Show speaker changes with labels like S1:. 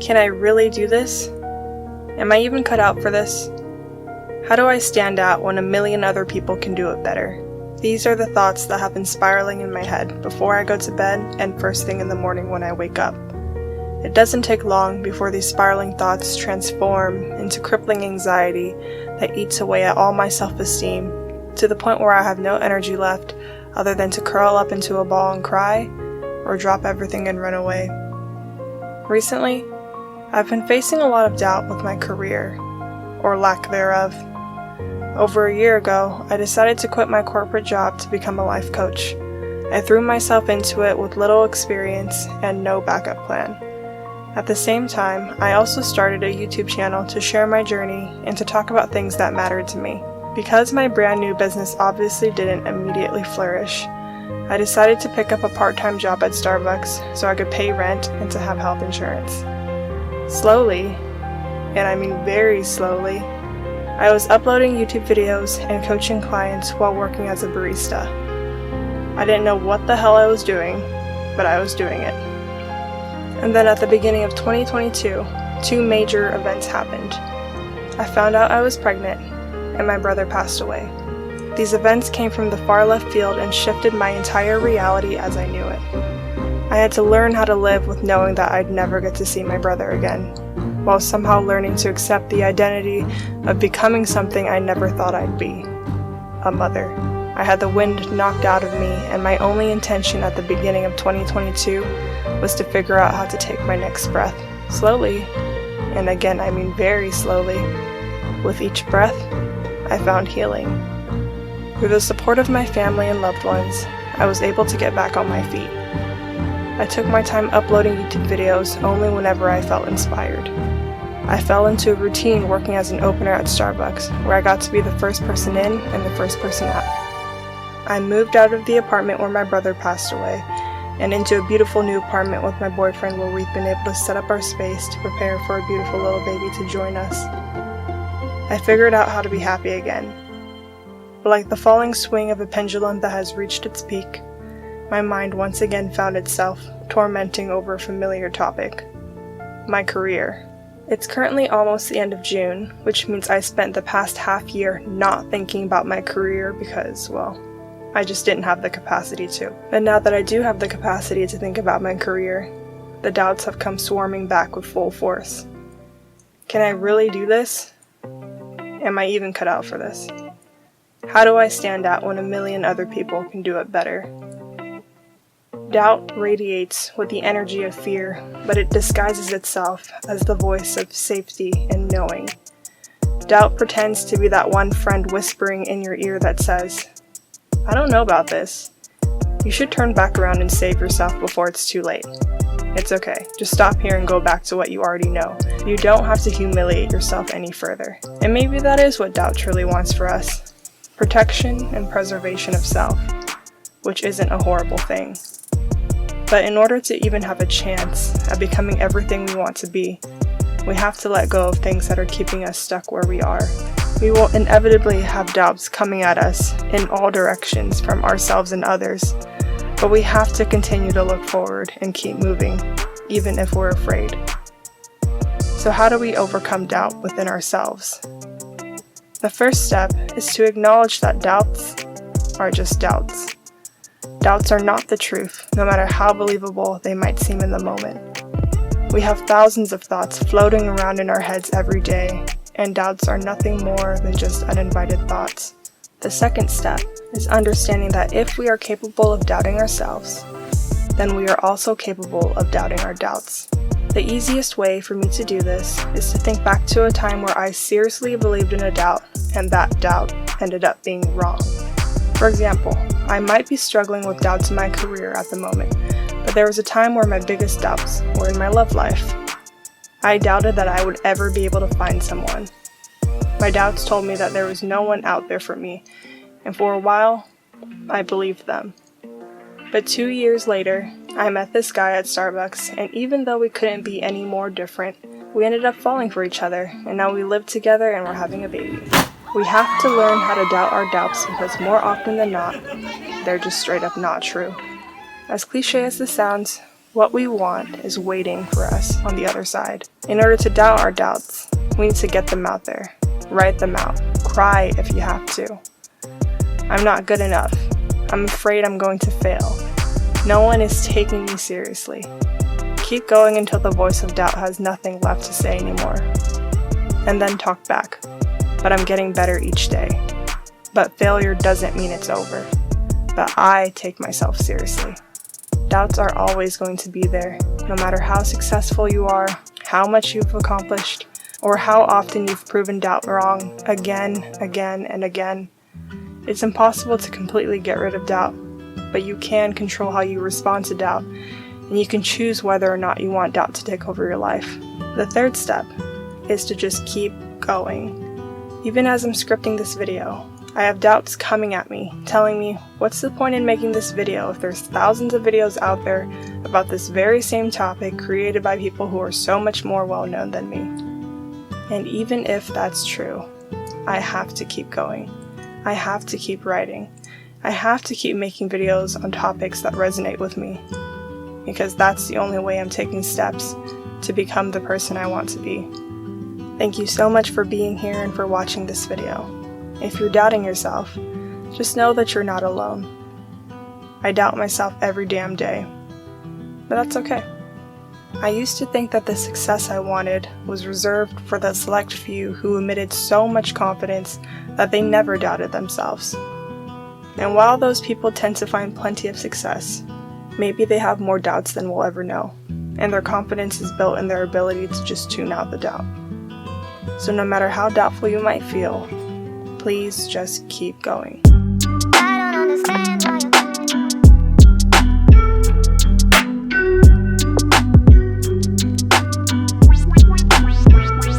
S1: Can I really do this? Am I even cut out for this? How do I stand out when a million other people can do it better? These are the thoughts that have been spiraling in my head before I go to bed and first thing in the morning when I wake up. It doesn't take long before these spiraling thoughts transform into crippling anxiety that eats away at all my self-esteem, to the point where I have no energy left other than to curl up into a ball and cry, or drop everything and run away. Recently, I've been facing a lot of doubt with my career, or lack thereof. Over a year ago, I decided to quit my corporate job to become a life coach. I threw myself into it with little experience and no backup plan. At the same time, I also started a YouTube channel to share my journey and to talk about things that mattered to me. Because my brand new business obviously didn't immediately flourish, I decided to pick up a part-time job at Starbucks so I could pay rent and to have health insurance. Slowly, and I mean very slowly, I was uploading YouTube videos and coaching clients while working as a barista. I didn't know what the hell I was doing, but I was doing it. And then at the beginning of 2022, two major events happened. I found out I was pregnant, and my brother passed away. These events came from the far left field and shifted my entire reality as I knew it. I had to learn how to live with knowing that I'd never get to see my brother again, while somehow learning to accept the identity of becoming something I never thought I'd be, a mother. I had the wind knocked out of me, and my only intention at the beginning of 2022 was to figure out how to take my next breath. Slowly, and again I mean very slowly, with each breath, I found healing. Through the support of my family and loved ones, I was able to get back on my feet. I took my time uploading YouTube videos only whenever I felt inspired. I fell into a routine working as an opener at Starbucks, where I got to be the first person in and the first person out. I moved out of the apartment where my brother passed away, and into a beautiful new apartment with my boyfriend where we've been able to set up our space to prepare for a beautiful little baby to join us. I figured out how to be happy again. But like the falling swing of a pendulum that has reached its peak, my mind once again found itself tormenting over a familiar topic: my career. It's currently almost the end of June, which means I spent the past half year not thinking about my career because, well, I just didn't have the capacity to. But now that I do have the capacity to think about my career, the doubts have come swarming back with full force. Can I really do this? Am I even cut out for this? How do I stand out when a million other people can do it better? Doubt radiates with the energy of fear, but it disguises itself as the voice of safety and knowing. Doubt pretends to be that one friend whispering in your ear that says, "I don't know about this. You should turn back around and save yourself before it's too late. It's okay. Just stop here and go back to what you already know. You don't have to humiliate yourself any further." And maybe that is what doubt truly wants for us. Protection and preservation of self, which isn't a horrible thing. But in order to even have a chance at becoming everything we want to be, we have to let go of things that are keeping us stuck where we are. We will inevitably have doubts coming at us in all directions from ourselves and others, but we have to continue to look forward and keep moving, even if we're afraid. So how do we overcome doubt within ourselves? The first step is to acknowledge that doubts are just doubts. Doubts are not the truth, no matter how believable they might seem in the moment. We have thousands of thoughts floating around in our heads every day, and doubts are nothing more than just uninvited thoughts. The second step is understanding that if we are capable of doubting ourselves, then we are also capable of doubting our doubts. The easiest way for me to do this is to think back to a time where I seriously believed in a doubt, and that doubt ended up being wrong. For example, I might be struggling with doubts in my career at the moment, but there was a time where my biggest doubts were in my love life. I doubted that I would ever be able to find someone. My doubts told me that there was no one out there for me, and for a while, I believed them. But 2 years later, I met this guy at Starbucks, and even though we couldn't be any more different, we ended up falling for each other, and now we live together and we're having a baby. We have to learn how to doubt our doubts because more often than not, they're just straight up not true. As cliche as this sounds, What we want is waiting for us on the other side. In order to doubt our doubts, we need to get them out there. Write them out. Cry if you have to. I'm not good enough. I'm afraid I'm going to fail. No one is taking me seriously. Keep going until the voice of doubt has nothing left to say anymore. And then talk back. But I'm getting better each day. But failure doesn't mean it's over. But I take myself seriously. Doubts are always going to be there, no matter how successful you are, how much you've accomplished, or how often you've proven doubt wrong again, and again. It's impossible to completely get rid of doubt, but you can control how you respond to doubt, and you can choose whether or not you want doubt to take over your life. The third step is to just keep going. Even as I'm scripting this video, I have doubts coming at me, telling me, what's the point in making this video if there's thousands of videos out there about this very same topic created by people who are so much more well-known than me? And even if that's true, I have to keep going. I have to keep writing. I have to keep making videos on topics that resonate with me, because that's the only way I'm taking steps to become the person I want to be. Thank you so much for being here and for watching this video. If you're doubting yourself, just know that you're not alone. I doubt myself every damn day, but that's okay. I used to think that the success I wanted was reserved for the select few who emitted so much confidence that they never doubted themselves. And while those people tend to find plenty of success, maybe they have more doubts than we'll ever know, and their confidence is built in their ability to just tune out the doubt. So no matter how doubtful you might feel, please just keep going.
S2: I don't understand.